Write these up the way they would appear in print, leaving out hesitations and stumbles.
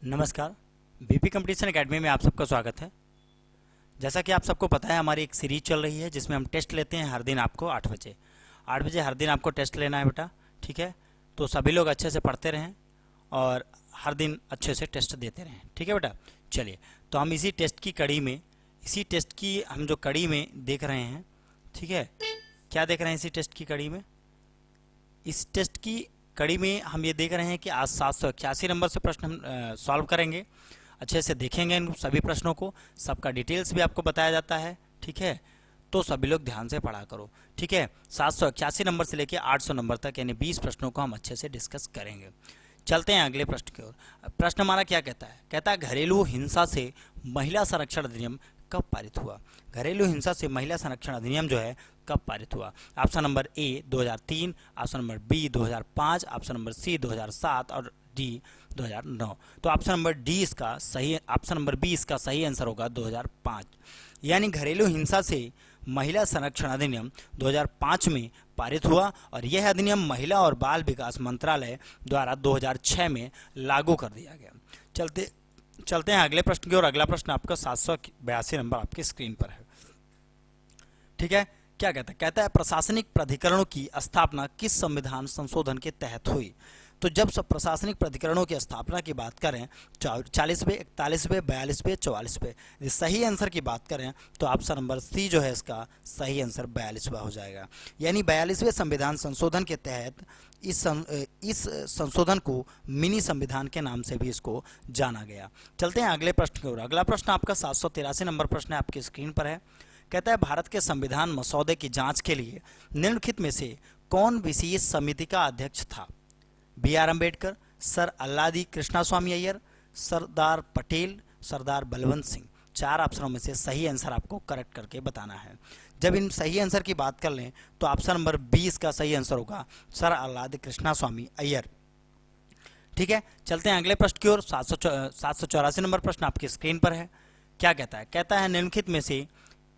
नमस्कार। BP competition academy में आप सबका स्वागत है। जैसा कि आप सबको पता है, हमारी एक सीरीज चल रही है जिसमें हम टेस्ट लेते हैं हर दिन। आपको 8 बजे हर दिन आपको टेस्ट लेना है बेटा, ठीक है। तो सभी लोग अच्छे से पढ़ते रहें और हर दिन अच्छे से टेस्ट देते रहें, ठीक है बेटा। चलिए, तो हम इसी टेस्ट की हम जो कड़ी में देख रहे हैं, ठीक है। क्या देख रहे हैं इसी टेस्ट की कड़ी में? इस टेस्ट की कड़ी में हम ये देख रहे हैं कि आज 781 नंबर से प्रश्न हम सॉल्व करेंगे। अच्छे से देखेंगे इन सभी प्रश्नों को, सबका डिटेल्स भी आपको बताया जाता है, ठीक है। तो सभी लोग ध्यान से पढ़ा करो, ठीक है। 781 नंबर से लेकर 800 नंबर तक यानी 20 प्रश्नों को हम अच्छे से डिस्कस करेंगे। चलते हैं अगले प्रश्न की ओर। प्रश्न हमारा क्या कहता है? कहता है घरेलू हिंसा से महिला संरक्षण अधिनियम कब पारित हुआ? घरेलू हिंसा से महिला संरक्षण अधिनियम जो है कब पारित हुआ? Option number A 2003, option number B 2005, option number C 2007 और डी 2009। तो ऑप्शन नंबर बी इसका सही आंसर होगा 2005। यानी घरेलू हिंसा से महिला संरक्षण अधिनियम 2005 में पारित हुआ और यह अधिनियम महिला और बाल विकास मंत्रालय द्वारा 2006 में लागू कर दिया गया। चलते हैं अगले प्रश्न की ओर। अगला प्रश्न आपका 782 नंबर आपकी स्क्रीन पर है, ठीक है। क्या कहता है? कहता है प्रशासनिक प्राधिकरणों की स्थापना किस संविधान संशोधन के तहत हुई? तो जब सब प्रशासनिक प्राधिकरणों की स्थापना की बात करें 40वें, 41वें, 42वें, 44वें, सही आंसर की बात करें तो ऑप्शन नंबर सी जो है इसका सही आंसर 42वां हो जाएगा। यानी 42वें संविधान संशोधन के तहत इस संशोधन को मिनी संविधान के नाम से भी इसको जाना गया। चलते हैं अगले प्रश्न की ओर। अगला प्रश्न आपका 783 नंबर प्रश्न है, आपकी स्क्रीन पर है। कहता है भारत के संविधान मसौदे की जांच के लिए निम्नलिखित में से कौन विशेष समिति का अध्यक्ष था? B R Ambedkar, sir Alladi Krishnaswamy Iyer, Sardar Patel, Sardar Balwant Singh. 4 ऑप्शनों में से सही आंसर आपको करेक्ट करके बताना है। जब इन सही आंसर की बात कर लें तो ऑप्शन नंबर 20 का सही आंसर होगा सर अल्लादी कृष्णास्वामी अय्यर, ठीक है। चलते हैं अगले प्रश्न की ओर। 784 नंबर प्रश्न आपकी स्क्रीन पर है। क्या कहता है? कहता है निम्नलिखित में से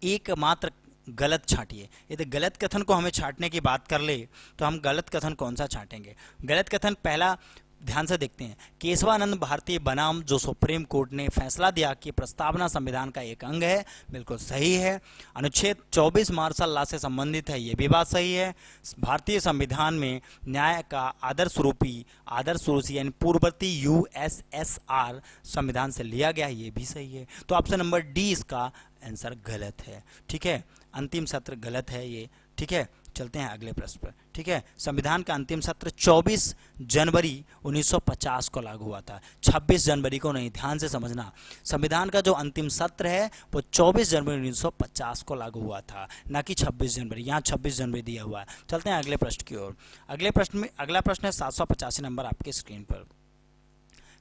एकमात्र गलत छांटिए। यदि गलत कथन को हमें छांटने की बात कर ले तो हम गलत कथन कौन सा छांटेंगे? गलत कथन पहला ध्यान से देखते हैं। केशवानंद भारती बनाम जो सुप्रीम कोर्ट ने फैसला दिया कि प्रस्तावना संविधान का एक अंग है, बिल्कुल सही है। अनुच्छेद 24 मार्शल लॉ से संबंधित है, ये भी बात सही है। भारतीय संविधान में न्याय का आदर्श रूपी यानी पूर्ववर्ती USSR संविधान से लिया गया है, ये भी सही है। तो ऑप्शन नंबर डी इसका आंसर गलत है, ठीक है। अंतिम सत्र गलत है ये, ठीक है। चलते हैं अगले प्रश्न पर, ठीक है। संविधान का अंतिम सत्र 24 जनवरी 1950 को लागू हुआ था, 26 जनवरी को नहीं, ध्यान से समझना। संविधान का जो अंतिम सत्र है वो 24 जनवरी 1950 को लागू हुआ था, ना कि 26 जनवरी। यहाँ 26 जनवरी दिया हुआ है। चलते हैं अगले प्रश्न की ओर। अगला प्रश्न है 785 नंबर आपके स्क्रीन पर।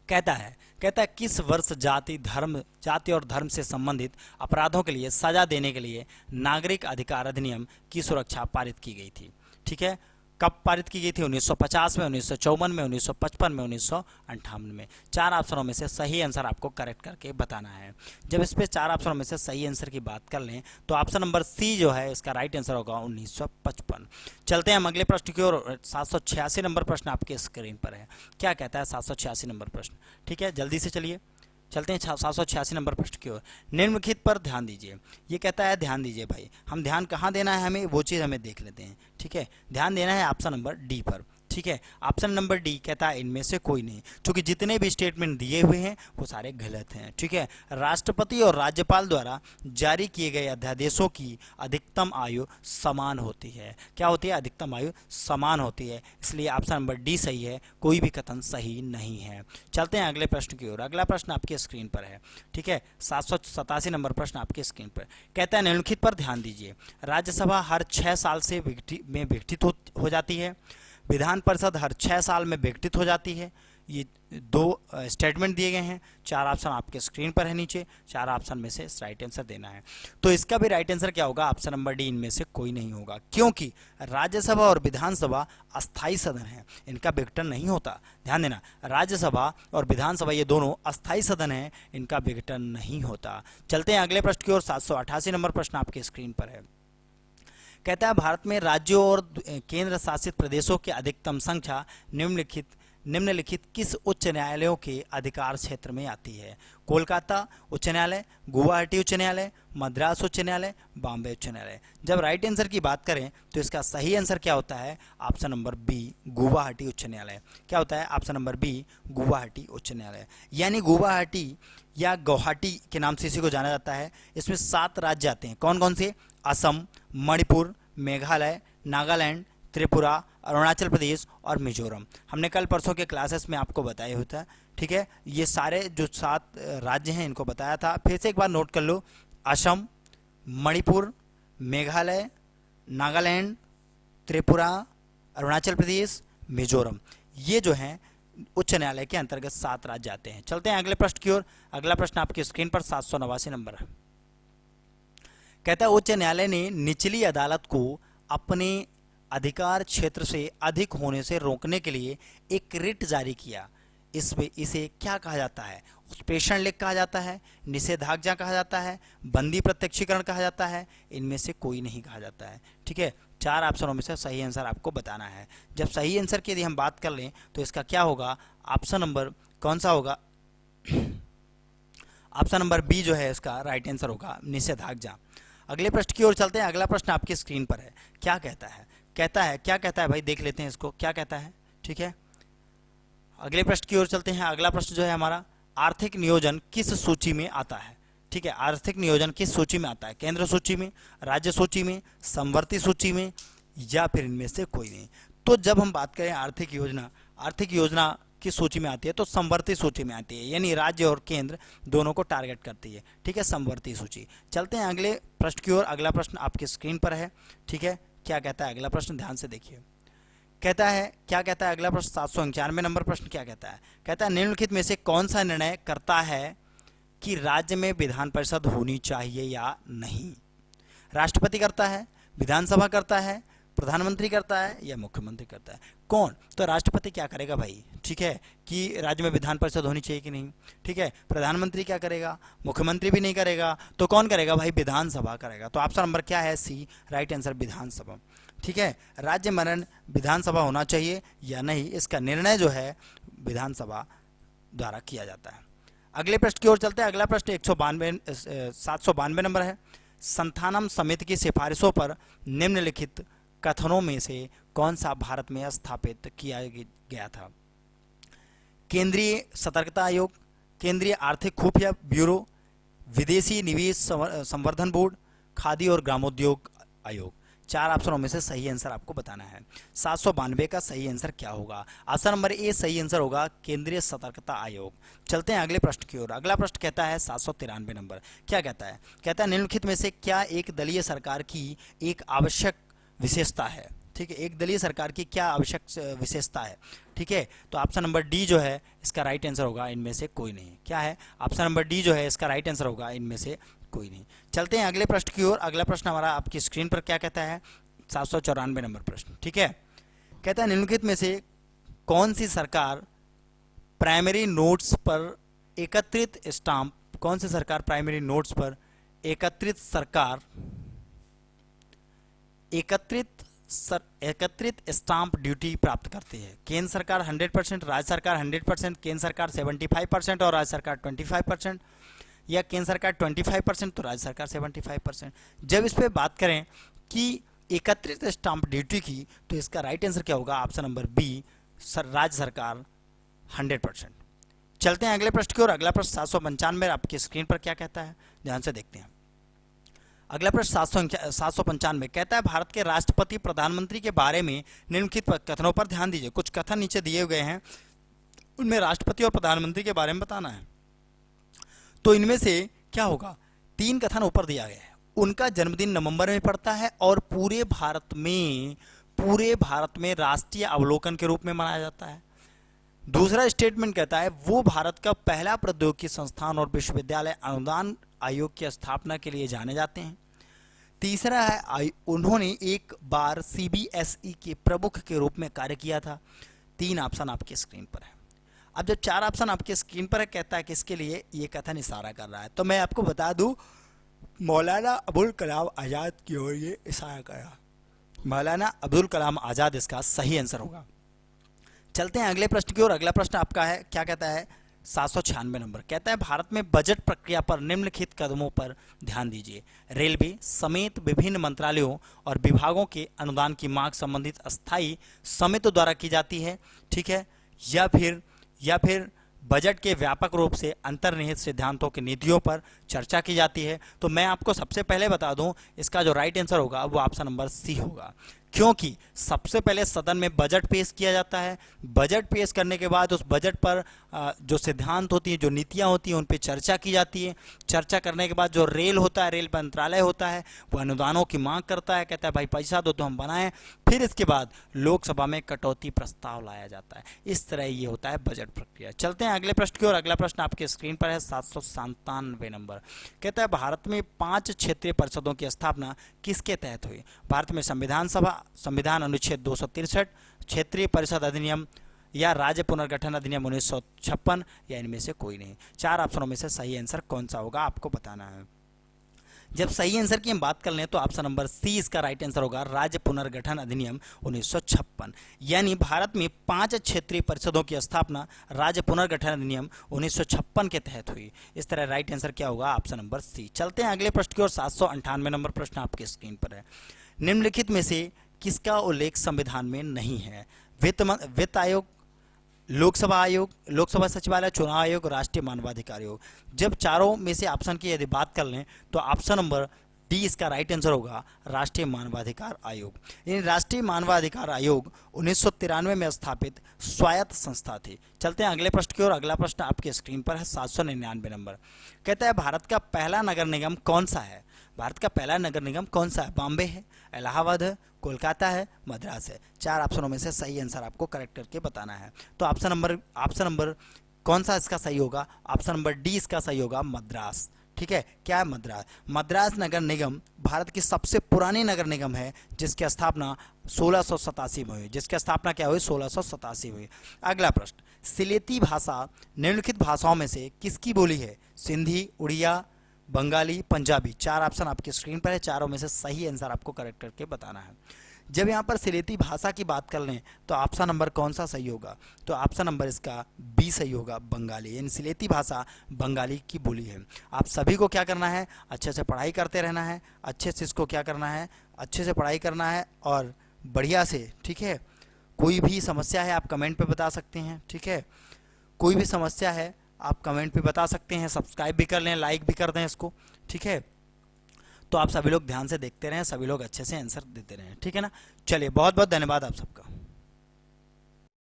कहता है किस वर्ष जाति और धर्म से संबंधित अपराधों के लिए सजा देने के लिए नागरिक अधिकार अधिनियम की सुरक्षा पारित की गई थी? ठीक है, कब पारित की गई थी? 1950 में, 1954 में, 1955 में, 1958 में। 4 ऑप्शनों में से सही आंसर आपको करेक्ट करके बताना है। जब इस पे 4 ऑप्शनों में से सही आंसर की बात कर लें तो ऑप्शन नंबर सी जो है इसका राइट आंसर होगा 1955। चलते हैं हम अगले प्रश्न की ओर। 786 नंबर प्रश्न आपके स्क्रीन पर है। क्या कहता है 786 नंबर प्रश्न? ठीक है, जल्दी से चलिए, चलते हैं 786 नंबर प्रश्न की ओर। निम्नलिखित पर ध्यान दीजिए। ये कहता है ध्यान दीजिए भाई, हम ध्यान कहाँ देना है हमें, वो चीज़ हमें देख लेते हैं। ठीक है, ध्यान देना है ऑप्शन नंबर डी पर। ठीक है, ऑप्शन नंबर डी कहता है इनमें से कोई नहीं, क्योंकि जितने भी स्टेटमेंट दिए हुए हैं वो सारे गलत हैं। ठीक है, राष्ट्रपति और राज्यपाल द्वारा जारी किए गए अध्यादेशों की अधिकतम आयु समान होती है। क्या होती है? अधिकतम आयु समान होती है, इसलिए ऑप्शन नंबर डी सही है, कोई भी कथन सही नहीं है। चलते हैं अगले प्रश्न की ओर। अगला प्रश्न आपके स्क्रीन पर है। ठीक है, 787 नंबर प्रश्न आपके स्क्रीन पर कहता है निम्नलिखित पर ध्यान दीजिए। राज्यसभा हर 6 साल से विघटित हो जाती है, विधान परिषद हर 6 साल में विघटित हो जाती है। ये 2 स्टेटमेंट दिए गए हैं। 4 ऑप्शन आपके स्क्रीन पर है नीचे। 4 ऑप्शन में से राइट आंसर देना है। तो इसका भी राइट आंसर क्या होगा? ऑप्शन नंबर डी, इनमें से कोई नहीं होगा, क्योंकि राज्यसभा और विधानसभा अस्थायी सदन है, इनका विघटन नहीं होता। ध्यान देना, राज्यसभा और विधानसभा ये दोनों अस्थायी सदन है, इनका विघटन नहीं होता। चलते हैं अगले प्रश्न की ओर। 788 नंबर प्रश्न आपके स्क्रीन पर है। कहता है भारत में राज्यों और केंद्र शासित प्रदेशों की अधिकतम संख्या निम्नलिखित निम्नलिखित किस उच्च न्यायालयों के अधिकार क्षेत्र में आती है? कोलकाता उच्च न्यायालय, गुवाहाटी उच्च न्यायालय, मद्रास उच्च न्यायालय, बॉम्बे उच्च न्यायालय। जब राइट आंसर की बात करें तो इसका सही आंसर क्या होता है? ऑप्शन नंबर बी, गुवाहाटी उच्च न्यायालय। क्या होता है? ऑप्शन नंबर बी, गुवाहाटी उच्च न्यायालय। यानी गुवाहाटी या गुवाहाटी के नाम से इसी को जाना जाता है। इसमें 7 राज्य आते हैं। कौन कौन से? असम, मणिपुर, मेघालय, नागालैंड, त्रिपुरा, अरुणाचल प्रदेश और मिजोरम। हमने कल परसों के क्लासेस में आपको बताया होता है, ठीक है। ये सारे जो 7 राज्य हैं इनको बताया था। फिर से एक बार नोट कर लो, असम, मणिपुर, मेघालय, नागालैंड, त्रिपुरा, अरुणाचल प्रदेश, मिजोरम, ये जो हैं उच्च न्यायालय के अंतर्गत 7 राज्य आते हैं। चलते हैं अगले प्रश्न की ओर। अगला प्रश्न आपकी स्क्रीन पर 789 नंबर है। कहता है उच्च न्यायालय ने निचली अदालत को अपने अधिकार क्षेत्र से अधिक होने से रोकने के लिए एक रिट जारी किया। इसमें इसे क्या कहा जाता है? प्रेषण लेख कहा जाता है, निषेधाज्ञा कहा जाता है, बंदी प्रत्यक्षीकरण कहा जाता है, इनमें से कोई नहीं कहा जाता है। ठीक है, 4 ऑप्शनों में से सही आंसर आपको बताना है। जब सही आंसर की यदि हम बात कर लें तो इसका क्या होगा? ऑप्शन नंबर कौन सा होगा? ऑप्शन नंबर बी जो है इसका राइट आंसर होगा, निषेधाज्ञा। अगले प्रश्न की ओर चलते हैं। अगला प्रश्न आपकी स्क्रीन पर है। क्या कहता है? क्या कहता है भाई, देख लेते हैं इसको क्या कहता है। ठीक है, अगले प्रश्न की ओर चलते हैं। अगला प्रश्न जो है हमारा, आर्थिक नियोजन किस सूची में आता है? ठीक है, आर्थिक नियोजन किस सूची में आता है? केंद्र सूची में, राज्य सूची में, समवर्ती सूची में, या फिर इनमें से कोई नहीं। तो जब हम बात करें आर्थिक योजना किस सूची में आती है? तो समवर्ती सूची में आती है, यानी राज्य और केंद्र दोनों को टारगेट करती है। ठीक है, समवर्ती सूची। चलते हैं अगले प्रश्न की ओर। अगला प्रश्न आपकी स्क्रीन पर है। ठीक है, क्या कहता है अगला प्रश्न? ध्यान से देखिए। क्या कहता है अगला प्रश्न? 791 नंबर प्रश्न क्या कहता है? कहता है निम्नलिखित में से कौन सा निर्णय करता है कि राज्य में विधान परिषद होनी चाहिए या नहीं? राष्ट्रपति करता है, विधानसभा करता है, प्रधानमंत्री करता है, या मुख्यमंत्री करता है? कौन? तो राष्ट्रपति क्या करेगा भाई? ठीक है, कि राज्य में विधान परिषद होनी चाहिए कि नहीं। ठीक है, प्रधानमंत्री क्या करेगा? मुख्यमंत्री भी नहीं करेगा, तो कौन करेगा भाई? विधानसभा करेगा। तो ऑप्शन नंबर क्या है? सी, राइट आंसर विधानसभा। ठीक है, राज्य मनन विधानसभा होना चाहिए या नहीं, इसका निर्णय जो है विधानसभा द्वारा किया जाता है। अगले प्रश्न की ओर चलते हैं। अगला प्रश्न 792 नंबर है। संथानम समिति की सिफारिशों पर निम्नलिखित कथनों में से कौन सा भारत में स्थापित किया गया था? केंद्रीय सतर्कता आयोग, केंद्रीय आर्थिक खुफिया ब्यूरो, विदेशी निवेश संवर्धन बोर्ड, खादी और ग्रामोद्योग आयोग। 4 ऑप्शनों में से सही आंसर आपको बताना है। 792 का सही आंसर क्या होगा? ऑप्शन नंबर ए सही आंसर होगा, केंद्रीय सतर्कता आयोग। चलते हैं अगले प्रश्न की ओर। अगला प्रश्न कहता है 793 नंबर। क्या कहता है? कहता है निम्नलिखित में से क्या एक दलीय सरकार की एक आवश्यक विशेषता है? ठीक है, एक दलीय सरकार की क्या आवश्यक विशेषता है? ठीक है, तो ऑप्शन नंबर डी जो है इसका राइट आंसर होगा, इनमें से कोई नहीं। क्या है? ऑप्शन नंबर डी जो है इसका राइट आंसर होगा, इनमें से कोई नहीं। चलते हैं अगले प्रश्न की ओर। अगला प्रश्न हमारा आपकी स्क्रीन पर क्या कहता है? 794 नंबर प्रश्न। ठीक है, कहता है निम्नलिखित में से कौन सी सरकार प्राइमरी नोट्स पर एकत्रित स्टाम्प प्राइमरी नोट्स पर एकत्रित स्टाम्प ड्यूटी प्राप्त करती है? केंद्र सरकार 100%, राज्य सरकार 100%, केंद्र सरकार 75% और राज्य सरकार 25%, या केंद्र सरकार 25% तो राज्य सरकार 75%। जब इस पर बात करें कि एकत्रित स्टाम्प ड्यूटी की, तो इसका राइट आंसर क्या होगा? ऑप्शन नंबर बी, राज्य सरकार 100%। चलते हैं अगले प्रश्न की ओर। अगला प्रश्न 795 आपकी स्क्रीन पर क्या कहता है? ध्यान से देखते हैं। अगला प्रश्न 795 कहता है भारत के राष्ट्रपति प्रधानमंत्री के बारे में निम्नलिखित कथनों पर ध्यान दीजिए। कुछ कथन नीचे दिए गए हैं, उनमें राष्ट्रपति और प्रधानमंत्री के बारे में बताना है। तो इनमें से क्या होगा? 3 कथन ऊपर दिया गया है। उनका जन्मदिन नवंबर में पड़ता है और पूरे भारत में राष्ट्रीय अवलोकन के रूप में मनाया जाता है। दूसरा स्टेटमेंट कहता है वो भारत का पहला प्रौद्योगिकी संस्थान और विश्वविद्यालय अनुदान आयोग की स्थापना के लिए जाने जाते हैं। तीसरा है उन्होंने एक बार CBSE के प्रमुख के रूप में कार्य किया था। 3 ऑप्शन आपकी स्क्रीन पर है। अब जब 4 ऑप्शन आपके स्क्रीन पर है, कहता है किसके लिए ये कथन इशारा कर रहा है? तो मैं आपको बता दूं, मौलाना अबुल कलाम आज़ाद की ओर ये इशारा कर रहा। मौलाना अब्दुल कलाम आज़ाद इसका सही आंसर होगा। चलते हैं अगले प्रश्न की ओर। अगला प्रश्न आपका है, क्या कहता है, 796 नंबर, कहता है भारत में बजट प्रक्रिया पर निम्नलिखित कदमों पर ध्यान दीजिए। रेलवे समेत विभिन्न मंत्रालयों और विभागों के अनुदान की मांग संबंधित अस्थायी समिति द्वारा की जाती है, ठीक है, या फिर बजट के व्यापक रूप से अंतर्निहित सिद्धांतों की नीतियों पर चर्चा की जाती है। तो मैं आपको सबसे पहले बता दूं, इसका जो राइट आंसर होगा वो ऑप्शन नंबर सी होगा, क्योंकि सबसे पहले सदन में बजट पेश किया जाता है। बजट पेश करने के बाद उस बजट पर जो सिद्धांत होती हैं, जो नीतियां होती हैं, उन पर चर्चा की जाती है। चर्चा करने के बाद जो रेल होता है, रेल मंत्रालय होता है, वो अनुदानों की मांग करता है, कहता है भाई पैसा दो तो हम बनाएं। फिर इसके बाद लोकसभा में कटौती प्रस्ताव लाया जाता है। इस तरह ये होता है बजट प्रक्रिया। चलते हैं अगले प्रश्न की ओर। अगला प्रश्न आपके स्क्रीन पर है, 797 नंबर, कहता है भारत में 5 क्षेत्रीय परिषदों की स्थापना किसके तहत हुई? भारत में संविधान सभा, संविधान अनुच्छेद 263, क्षेत्रीय परिषद अधिनियम या राज्य पुनर्गठन अधिनियम 1956, या इनमें से कोई नहीं। 4 ऑप्शनों में से सही आंसर कौन सा होगा आपको बताना है। जब सही आंसर की हम बात कर लें तो ऑप्शन नंबर सी इसका राइट आंसर होगा, राज्य पुनर्गठन अधिनियम 1956। यानी भारत में 5 क्षेत्रीय परिषदों की स्थापना राज्य पुनर्गठन अधिनियम 1956 के तहत हुई। इस तरह राइट आंसर क्या होगा, ऑप्शन नंबर सी। चलते हैं अगले प्रश्न की ओर। 798 नंबर प्रश्न आपके स्क्रीन पर है, निम्नलिखित में से किसका उल्लेख संविधान में नहीं है? वित्त आयोग, लोकसभा आयोग, लोकसभा सचिवालय, चुनाव आयोग, राष्ट्रीय मानवाधिकार आयोग। जब चारों में से ऑप्शन की यदि बात कर लें तो ऑप्शन नंबर डी इसका राइट आंसर होगा, राष्ट्रीय मानवाधिकार आयोग। यानी राष्ट्रीय मानवाधिकार आयोग 1993 में स्थापित स्वायत्त संस्था थी। चलते हैं अगले प्रश्न की ओर। अगला प्रश्न आपके स्क्रीन पर है, 799 नंबर, कहता है भारत का पहला नगर निगम कौन सा है? भारत का पहला नगर निगम कौन सा है? बॉम्बे है, इलाहाबाद है, कोलकाता है, मद्रास है। 4 ऑप्शनों में से सही आंसर आपको करेक्ट करके बताना है। तो ऑप्शन नंबर कौन सा इसका सही होगा? ऑप्शन नंबर डी इसका सही होगा, मद्रास। ठीक है, क्या है मद्रास? मद्रास नगर निगम भारत की सबसे पुरानी नगर निगम है, जिसकी स्थापना 1687 में हुई। जिसकी स्थापना क्या हुई? 1687 हुई। अगला प्रश्न, सिलेटी भाषा निम्नलिखित भाषाओं में से किसकी बोली है? सिंधी, उड़िया, बंगाली, पंजाबी। 4 ऑप्शन आपके स्क्रीन पर है, चारों में से सही आंसर आपको करेक्ट करके बताना है। जब यहाँ पर सिलेटी भाषा की बात कर लें तो ऑप्शन नंबर कौन सा सही होगा? तो ऑप्शन नंबर इसका बी सही होगा, बंगाली। यानी सिलेटी भाषा बंगाली की बोली है। आप सभी को क्या करना है? अच्छे से पढ़ाई करते रहना है, अच्छे से इसको क्या करना है? अच्छे से पढ़ाई करना है और बढ़िया से, ठीक है। कोई भी समस्या है आप कमेंट पर बता सकते हैं, ठीक है। कोई भी समस्या है आप कमेंट पे बता सकते हैं। सब्सक्राइब भी कर लें, लाइक भी कर दें इसको, ठीक है। तो आप सभी लोग ध्यान से देखते रहें, सभी लोग अच्छे से आंसर देते रहें, ठीक है ना। चलिए, बहुत बहुत धन्यवाद आप सबका।